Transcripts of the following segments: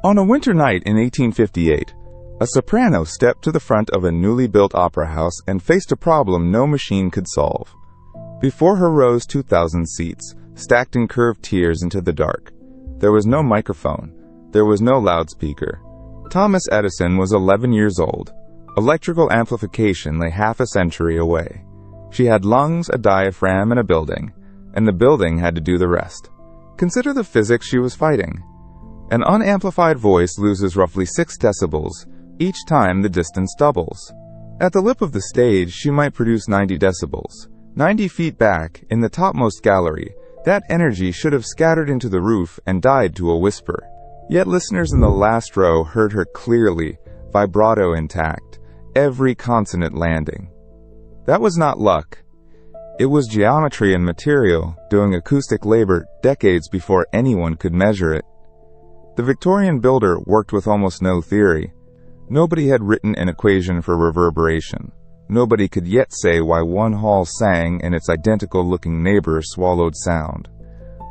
On a winter night in 1858, a soprano stepped to the front of a newly built opera house and faced a problem no machine could solve. Before her rose 2,000 seats, stacked in curved tiers into the dark. There was no microphone. There was no loudspeaker. Thomas Edison was 11 years old. Electrical amplification lay half a century away. She had lungs, a diaphragm, and a building, and the building had to do the rest. Consider the physics she was fighting. An unamplified voice loses roughly 6 decibels each time the distance doubles. At the lip of the stage, she might produce 90 decibels. 90 feet back, in the topmost gallery, that energy should have scattered into the roof and died to a whisper. Yet listeners in the last row heard her clearly, vibrato intact, every consonant landing. That was not luck. It was geometry and material doing acoustic labor decades before anyone could measure it. The Victorian builder worked with almost no theory. Nobody had written an equation for reverberation. Nobody could yet say why one hall sang and its identical-looking neighbor swallowed sound.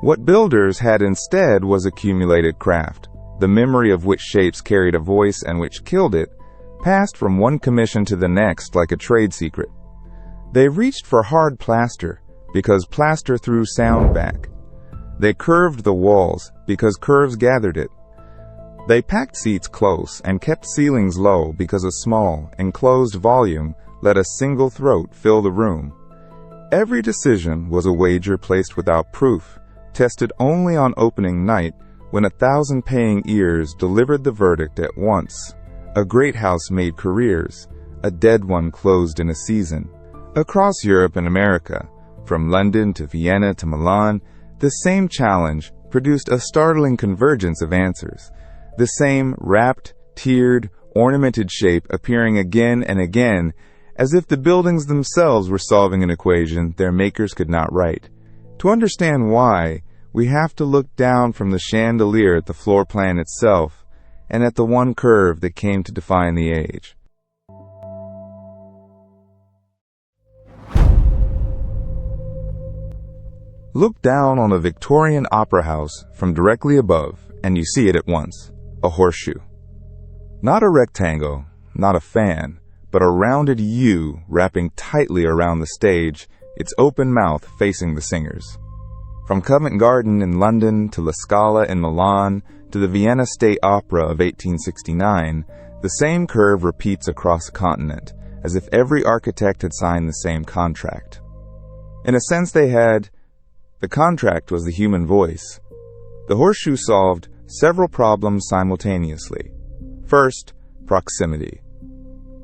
What builders had instead was accumulated craft, the memory of which shapes carried a voice and which killed it, passed from one commission to the next like a trade secret. They reached for hard plaster because plaster threw sound back. They curved the walls because curves gathered it. They packed seats close and kept ceilings low because a small, enclosed volume let a single throat fill the room. Every decision was a wager placed without proof, tested only on opening night when 1,000 paying ears delivered the verdict at once. A great house made careers, a dead one closed in a season. Across Europe and America, from London to Vienna to Milan, the same challenge produced a startling convergence of answers. The same wrapped, tiered, ornamented shape appearing again and again, as if the buildings themselves were solving an equation their makers could not write. To understand why, we have to look down from the chandelier at the floor plan itself, and at the one curve that came to define the age. Look down on a Victorian opera house from directly above, and you see it at once. A horseshoe. Not a rectangle, not a fan, but a rounded U wrapping tightly around the stage, its open mouth facing the singers. From Covent Garden in London to La Scala in Milan to the Vienna State Opera of 1869, the same curve repeats across the continent, as if every architect had signed the same contract. In a sense they had. The contract was the human voice. The horseshoe solved several problems simultaneously. First, proximity.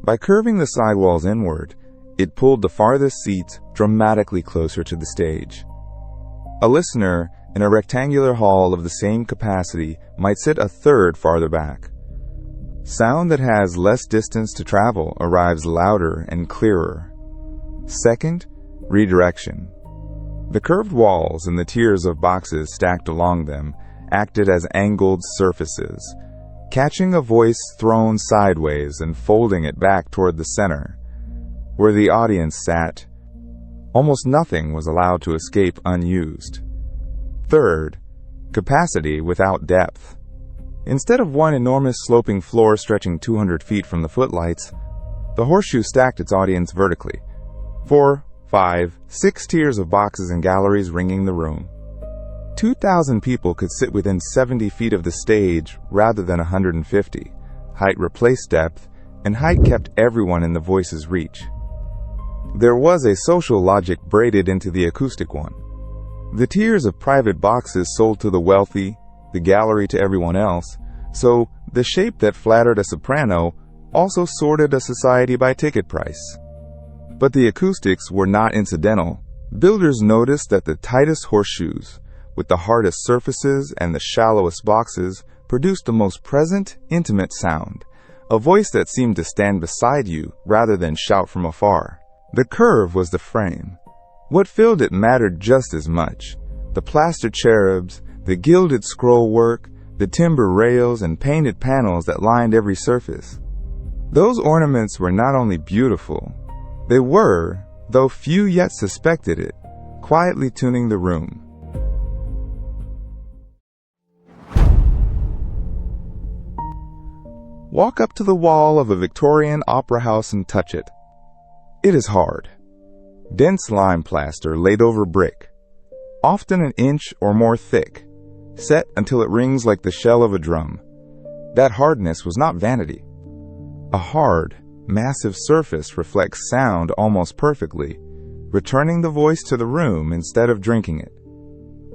By curving the sidewalls inward, it pulled the farthest seats dramatically closer to the stage. A listener in a rectangular hall of the same capacity might sit a third farther back. Sound that has less distance to travel arrives louder and clearer. Second, redirection. The curved walls and the tiers of boxes stacked along them acted as angled surfaces, catching a voice thrown sideways and folding it back toward the center. Where the audience sat, almost nothing was allowed to escape unused. Third, capacity without depth. Instead of one enormous sloping floor stretching 200 feet from the footlights, the horseshoe stacked its audience vertically. 4, 5, 6 tiers of boxes and galleries ringing the room. 2,000 people could sit within 70 feet of the stage rather than 150. Height replaced depth, and height kept everyone in the voice's reach. There was a social logic braided into the acoustic one. The tiers of private boxes sold to the wealthy, the gallery to everyone else, so the shape that flattered a soprano also sorted a society by ticket price. But the acoustics were not incidental. Builders noticed that the tightest horseshoes, with the hardest surfaces and the shallowest boxes, produced the most present, intimate sound, a voice that seemed to stand beside you rather than shout from afar. The curve was the frame. What filled it mattered just as much. The plaster cherubs, the gilded scroll work, the timber rails and painted panels that lined every surface. Those ornaments were not only beautiful, they were, though few yet suspected it, quietly tuning the room. Walk up to the wall of a Victorian opera house and touch it. It is hard. Dense lime plaster laid over brick, often an inch or more thick, set until it rings like the shell of a drum. That hardness was not vanity. A hard, massive surface reflects sound almost perfectly, returning the voice to the room instead of drinking it.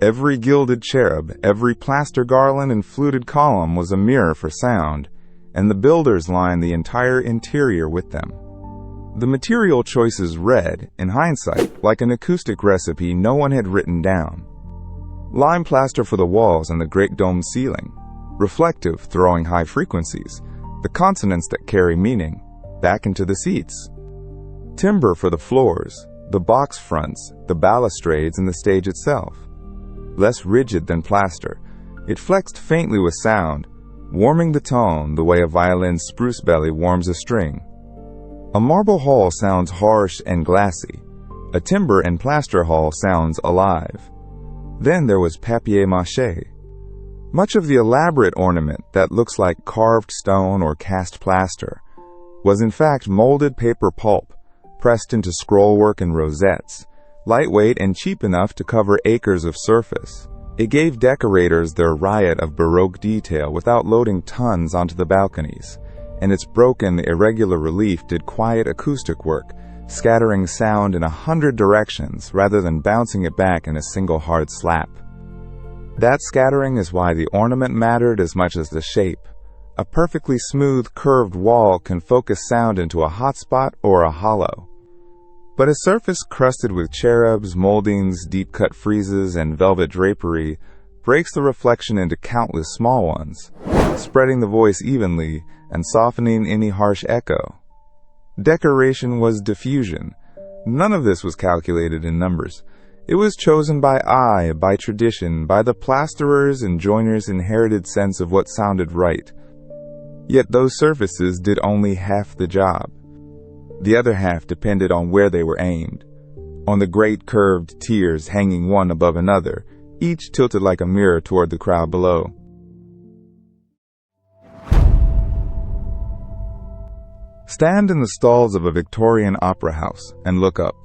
Every gilded cherub, every plaster garland and fluted column was a mirror for sound, and the builders lined the entire interior with them. The material choices read, in hindsight, like an acoustic recipe no one had written down. Lime plaster for the walls and the great domed ceiling, reflective, throwing high frequencies, the consonants that carry meaning, back into the seats. Timber for the floors, the box fronts, the balustrades, and the stage itself. Less rigid than plaster, it flexed faintly with sound, warming the tone the way a violin's spruce belly warms a string. A marble hall sounds harsh and glassy. A timber and plaster hall sounds alive. Then there was papier-mâché. Much of the elaborate ornament that looks like carved stone or cast plaster was in fact molded paper pulp, pressed into scrollwork and rosettes, lightweight and cheap enough to cover acres of surface. It gave decorators their riot of Baroque detail without loading tons onto the balconies, and its broken, irregular relief did quiet acoustic work, scattering sound in 100 directions rather than bouncing it back in a single hard slap. That scattering is why the ornament mattered as much as the shape. A perfectly smooth, curved wall can focus sound into a hot spot or a hollow. But a surface crusted with cherubs, moldings, deep-cut friezes, and velvet drapery breaks the reflection into countless small ones, spreading the voice evenly and softening any harsh echo. Decoration was diffusion. None of this was calculated in numbers. It was chosen by eye, by tradition, by the plasterers' and joiners' inherited sense of what sounded right. Yet those surfaces did only half the job. The other half depended on where they were aimed, on the great curved tiers hanging one above another, each tilted like a mirror toward the crowd below. Stand in the stalls of a Victorian opera house and look up.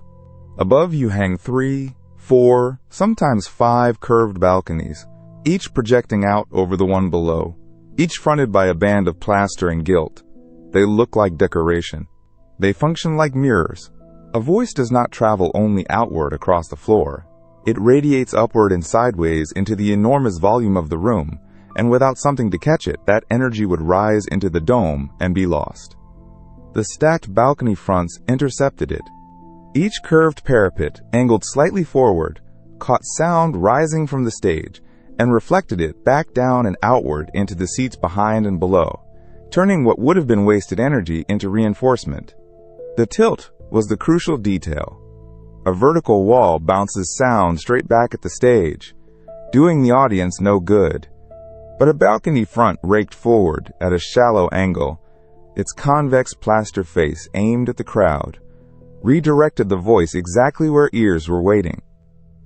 Above you hang 3, 4, sometimes 5 curved balconies, each projecting out over the one below, each fronted by a band of plaster and gilt. They look like decoration. They function like mirrors. A voice does not travel only outward across the floor. It radiates upward and sideways into the enormous volume of the room, and without something to catch it, that energy would rise into the dome and be lost. The stacked balcony fronts intercepted it. Each curved parapet, angled slightly forward, caught sound rising from the stage and reflected it back down and outward into the seats behind and below, turning what would have been wasted energy into reinforcement. The tilt was the crucial detail. A vertical wall bounces sound straight back at the stage, doing the audience no good. But a balcony front raked forward at a shallow angle, its convex plaster face aimed at the crowd, redirected the voice exactly where ears were waiting.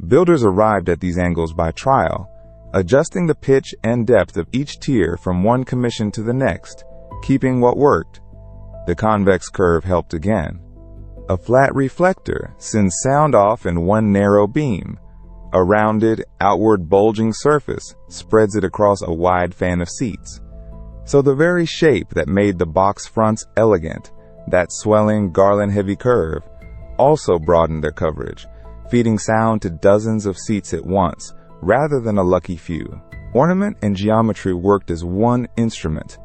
Builders arrived at these angles by trial, adjusting the pitch and depth of each tier from one commission to the next, keeping what worked. The convex curve helped again. A flat reflector sends sound off in one narrow beam. A rounded, outward bulging surface spreads it across a wide fan of seats. So the very shape that made the box fronts elegant, that swelling, garland-heavy curve, also broadened their coverage, feeding sound to dozens of seats at once, rather than a lucky few. Ornament and geometry worked as one instrument.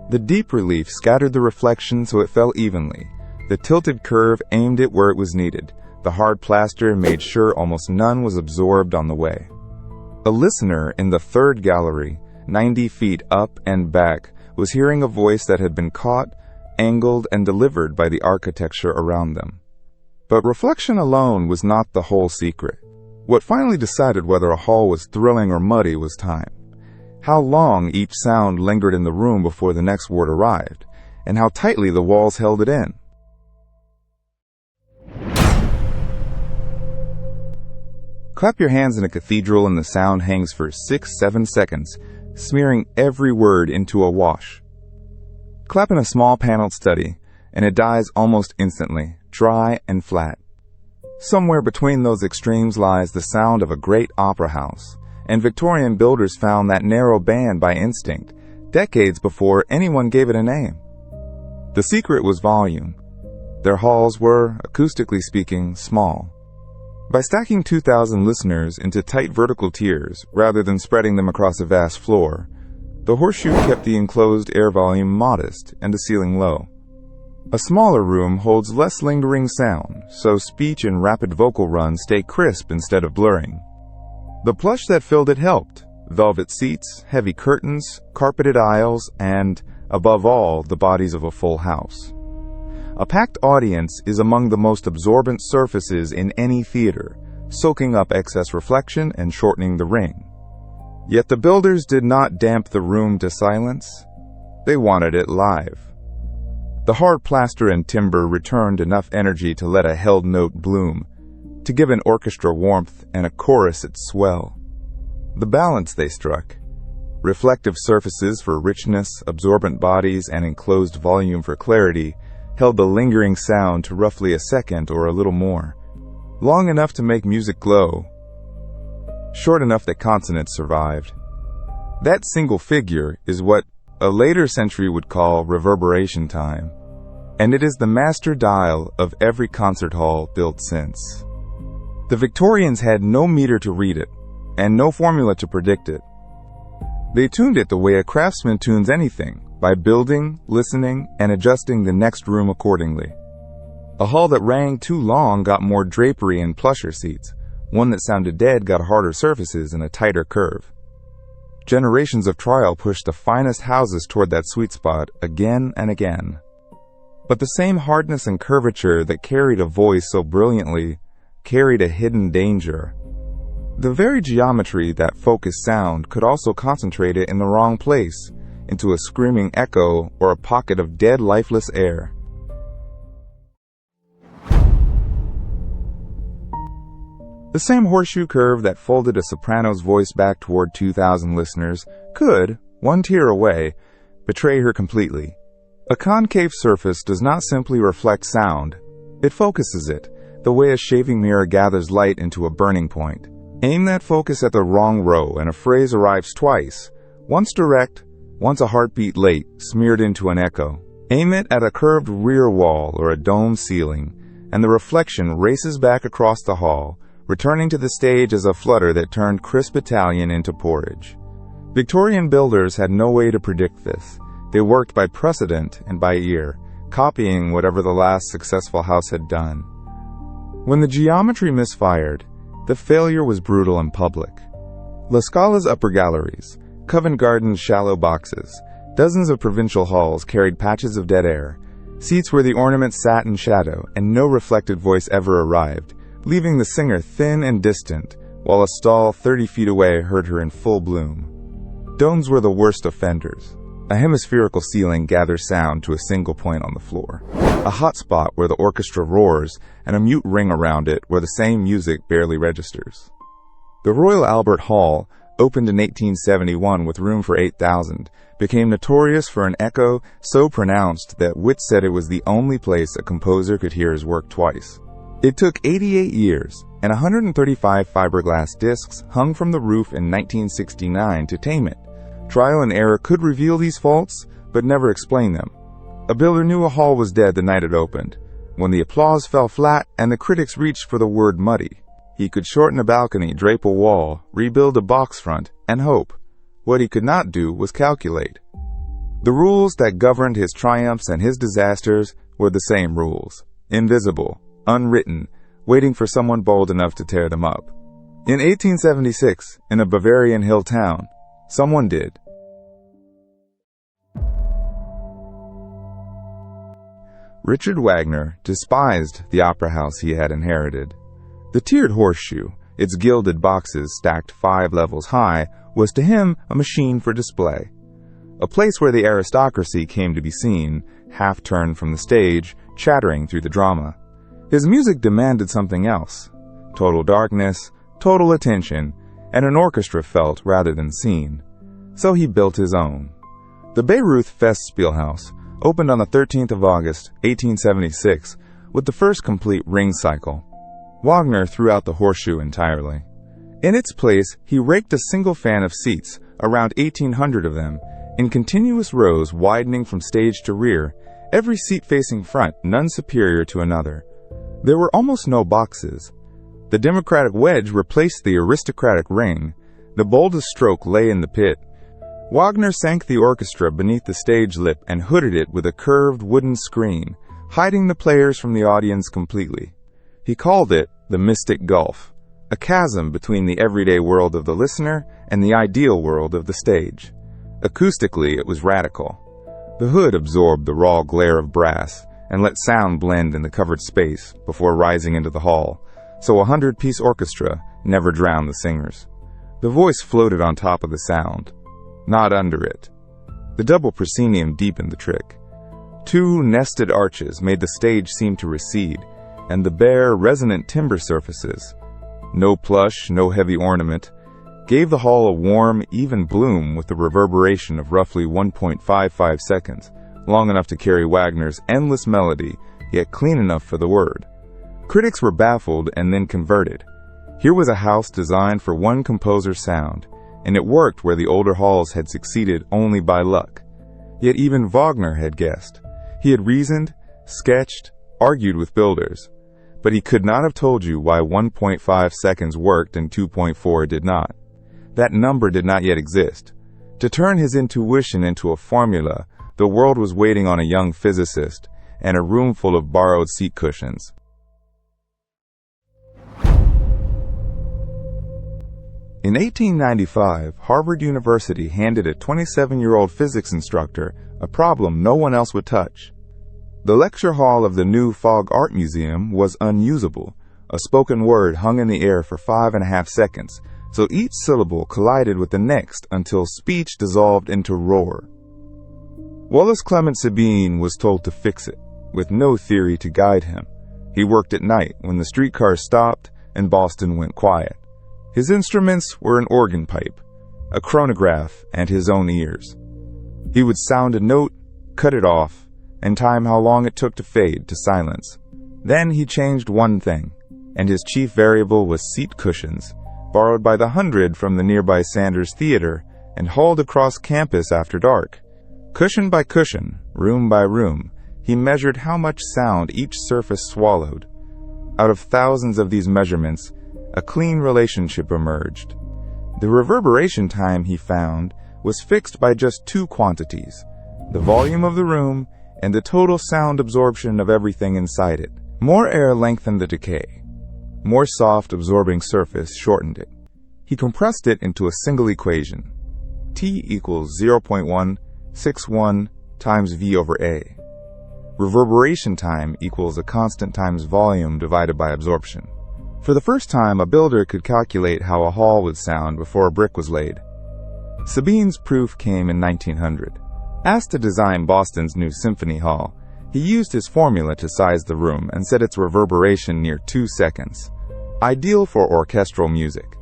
The deep relief scattered the reflection so it fell evenly. The tilted curve aimed it where it was needed. The hard plaster made sure almost none was absorbed on the way. A listener in the third gallery, 90 feet up and back, was hearing a voice that had been caught, angled, and delivered by the architecture around them. But reflection alone was not the whole secret. What finally decided whether a hall was thrilling or muddy was time. How long each sound lingered in the room before the next word arrived, and how tightly the walls held it in. Clap your hands in a cathedral and the sound hangs for 6-7 seconds, smearing every word into a wash. Clap in a small paneled study, and it dies almost instantly, dry and flat. Somewhere between those extremes lies the sound of a great opera house, and Victorian builders found that narrow band by instinct, decades before anyone gave it a name. The secret was volume. Their halls were, acoustically speaking, small. By stacking 2,000 listeners into tight vertical tiers rather than spreading them across a vast floor, the Horseshoe kept the enclosed air volume modest and the ceiling low. A smaller room holds less lingering sound, so speech and rapid vocal runs stay crisp instead of blurring. The plush that filled it helped: velvet seats, heavy curtains, carpeted aisles, and, above all, the bodies of a full house. A packed audience is among the most absorbent surfaces in any theater, soaking up excess reflection and shortening the ring. Yet the builders did not damp the room to silence. They wanted it live. The hard plaster and timber returned enough energy to let a held note bloom, to give an orchestra warmth and a chorus its swell. The balance they struck: reflective surfaces for richness, absorbent bodies, and enclosed volume for clarity, held the lingering sound to roughly a second or a little more, long enough to make music glow, short enough that consonants survived. That single figure is what a later century would call reverberation time, and it is the master dial of every concert hall built since. The Victorians had no meter to read it, and no formula to predict it. They tuned it the way a craftsman tunes anything, by building, listening, and adjusting the next room accordingly. A hall that rang too long got more drapery and plusher seats. One that sounded dead got harder surfaces and a tighter curve. Generations of trial pushed the finest houses toward that sweet spot again and again. But the same hardness and curvature that carried a voice so brilliantly carried a hidden danger. The very geometry that focused sound could also concentrate it in the wrong place, into a screaming echo or a pocket of dead, lifeless air. The same horseshoe curve that folded a soprano's voice back toward 2,000 listeners could, one tier away, betray her completely. A concave surface does not simply reflect sound, it focuses it, the way a shaving mirror gathers light into a burning point. Aim that focus at the wrong row and a phrase arrives twice, once direct, once a heartbeat late, smeared into an echo. Aim it at a curved rear wall or a domed ceiling, and the reflection races back across the hall, returning to the stage as a flutter that turned crisp Italian into porridge. Victorian builders had no way to predict this. They worked by precedent and by ear, copying whatever the last successful house had done. When the geometry misfired, the failure was brutal and public. La Scala's upper galleries, Covent Garden's shallow boxes, dozens of provincial halls carried patches of dead air, seats where the ornaments sat in shadow and no reflected voice ever arrived, leaving the singer thin and distant, while a stall 30 feet away heard her in full bloom. Domes were the worst offenders. A hemispherical ceiling gathers sound to a single point on the floor, a hot spot where the orchestra roars, and a mute ring around it where the same music barely registers. The Royal Albert Hall, opened in 1871 with room for 8,000, became notorious for an echo so pronounced that wit said it was the only place a composer could hear his work twice. It took 88 years and 135 fiberglass discs hung from the roof in 1969 to tame it. Trial and error could reveal these faults, but never explain them. A builder knew a hall was dead the night it opened. When the applause fell flat and the critics reached for the word muddy, he could shorten a balcony, drape a wall, rebuild a box front, and hope. What he could not do was calculate. The rules that governed his triumphs and his disasters were the same rules, invisible, unwritten, waiting for someone bold enough to tear them up. In 1876, in a Bavarian hill town, someone did. Richard Wagner despised the opera house he had inherited. The tiered horseshoe, its gilded boxes stacked 5 levels high, was to him a machine for display. A place where the aristocracy came to be seen, half turned from the stage, chattering through the drama. His music demanded something else: total darkness, total attention, and an orchestra felt rather than seen. So he built his own. The Bayreuth Festspielhaus, opened on the 13th of August, 1876, with the first complete ring cycle. Wagner threw out the horseshoe entirely. In its place, he raked a single fan of seats, around 1,800 of them, in continuous rows widening from stage to rear, every seat facing front, none superior to another. There were almost no boxes. The democratic wedge replaced the aristocratic ring. The boldest stroke lay in the pit. Wagner sank the orchestra beneath the stage lip and hooded it with a curved wooden screen, hiding the players from the audience completely. He called it the mystic gulf, a chasm between the everyday world of the listener and the ideal world of the stage. Acoustically, it was radical. The hood absorbed the raw glare of brass and let sound blend in the covered space before rising into the hall, so a 100-piece orchestra never drowned the singers. The voice floated on top of the sound, not under it. The double proscenium deepened the trick. Two nested arches made the stage seem to recede, and the bare, resonant timber surfaces, no plush, no heavy ornament, gave the hall a warm, even bloom with the reverberation of roughly 1.55 seconds, long enough to carry Wagner's endless melody, yet clean enough for the word. Critics were baffled and then converted. Here was a house designed for one composer's sound, and it worked where the older halls had succeeded only by luck. Yet even Wagner had guessed. He had reasoned, sketched, argued with builders, but he could not have told you why 1.5 seconds worked and 2.4 did not. That number did not yet exist. To turn his intuition into a formula, the world was waiting on a young physicist and a room full of borrowed seat cushions. In 1895, Harvard University handed a 27-year-old physics instructor a problem no one else would touch. The lecture hall of the new Fogg Art Museum was unusable. A spoken word hung in the air for 5.5 seconds, so each syllable collided with the next until speech dissolved into roar. Wallace Clement Sabine was told to fix it, with no theory to guide him. He worked at night when the streetcars stopped and Boston went quiet. His instruments were an organ pipe, a chronograph, and his own ears. He would sound a note, cut it off, and time how long it took to fade to silence. Then he changed one thing, and his chief variable was seat cushions, borrowed by the 100 from the nearby Sanders Theater and hauled across campus after dark. Cushion by cushion, room by room, he measured how much sound each surface swallowed. Out of thousands of these measurements, a clean relationship emerged. The reverberation time, he found, was fixed by just two quantities: the volume of the room and the total sound absorption of everything inside it. More air lengthened the decay. More soft absorbing surface shortened it. He compressed it into a single equation. T equals 0.161 times V over A. Reverberation time equals a constant times volume divided by absorption. For the first time, a builder could calculate how a hall would sound before a brick was laid. Sabine's proof came in 1900. Asked to design Boston's new Symphony Hall, he used his formula to size the room and set its reverberation near 2 seconds, ideal for orchestral music.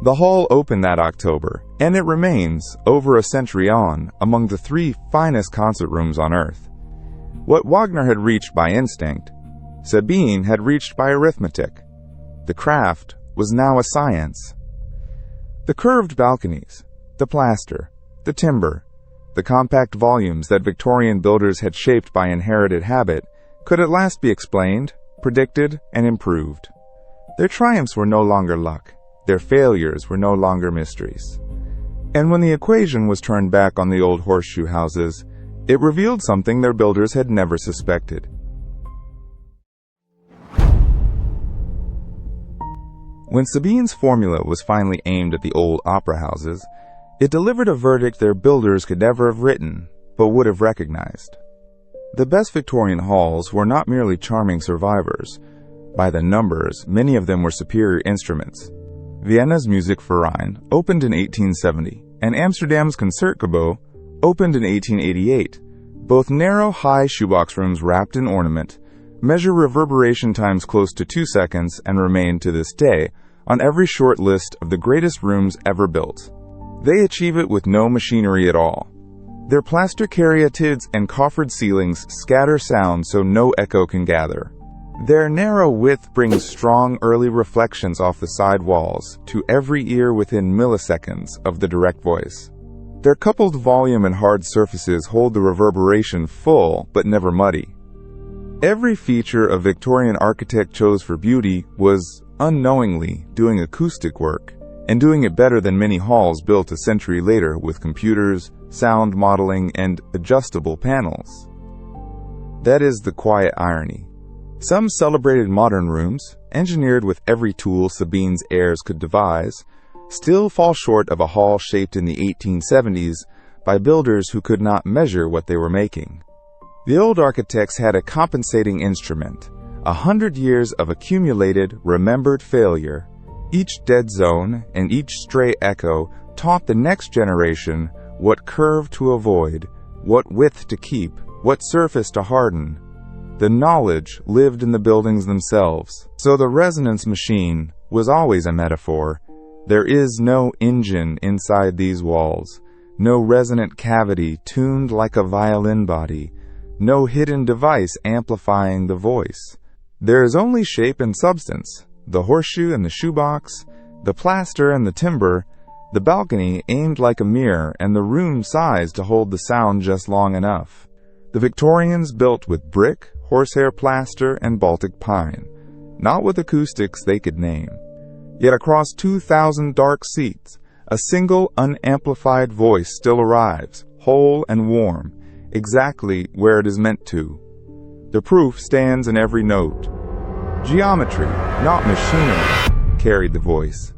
The hall opened that October, and it remains, over a century on, among the 3 finest concert rooms on earth. What Wagner had reached by instinct, Sabine had reached by arithmetic. The craft was now a science. The curved balconies, the plaster, the timber, the compact volumes that Victorian builders had shaped by inherited habit could at last be explained, predicted, and improved. Their triumphs were no longer luck. Their failures were no longer mysteries. And when the equation was turned back on the old horseshoe houses, it revealed something their builders had never suspected. When Sabine's formula was finally aimed at the old opera houses, it delivered a verdict their builders could never have written, but would have recognized. The best Victorian halls were not merely charming survivors. By the numbers, many of them were superior instruments. Vienna's Musikverein opened in 1870, and Amsterdam's Concertgebouw opened in 1888. Both narrow, high shoebox rooms wrapped in ornament, measure reverberation times close to 2 seconds, and remain to this day on every short list of the greatest rooms ever built. They achieve it with no machinery at all. Their plaster caryatids and coffered ceilings scatter sound so no echo can gather. Their narrow width brings strong early reflections off the side walls to every ear within milliseconds of the direct voice. Their coupled volume and hard surfaces hold the reverberation full but never muddy. Every feature a Victorian architect chose for beauty was, unknowingly, doing acoustic work, and doing it better than many halls built a century later with computers, sound modeling, and adjustable panels. That is the quiet irony. Some celebrated modern rooms, engineered with every tool Sabine's heirs could devise, still fall short of a hall shaped in the 1870s by builders who could not measure what they were making. The old architects had a compensating instrument, 100 years of accumulated, remembered failure. Each dead zone and each stray echo taught the next generation what curve to avoid, what width to keep, what surface to harden. The knowledge lived in the buildings themselves, so the resonance machine was always a metaphor. There is no engine inside these walls, no resonant cavity tuned like a violin body, no hidden device amplifying the voice. There is only shape and substance, the horseshoe and the shoebox, the plaster and the timber, the balcony aimed like a mirror, and the room sized to hold the sound just long enough. The Victorians built with brick, horsehair plaster, and Baltic pine, not with acoustics they could name. Yet across 2,000 dark seats, a single unamplified voice still arrives, whole and warm, exactly where it is meant to. The proof stands in every note. Geometry, not machinery, carried the voice.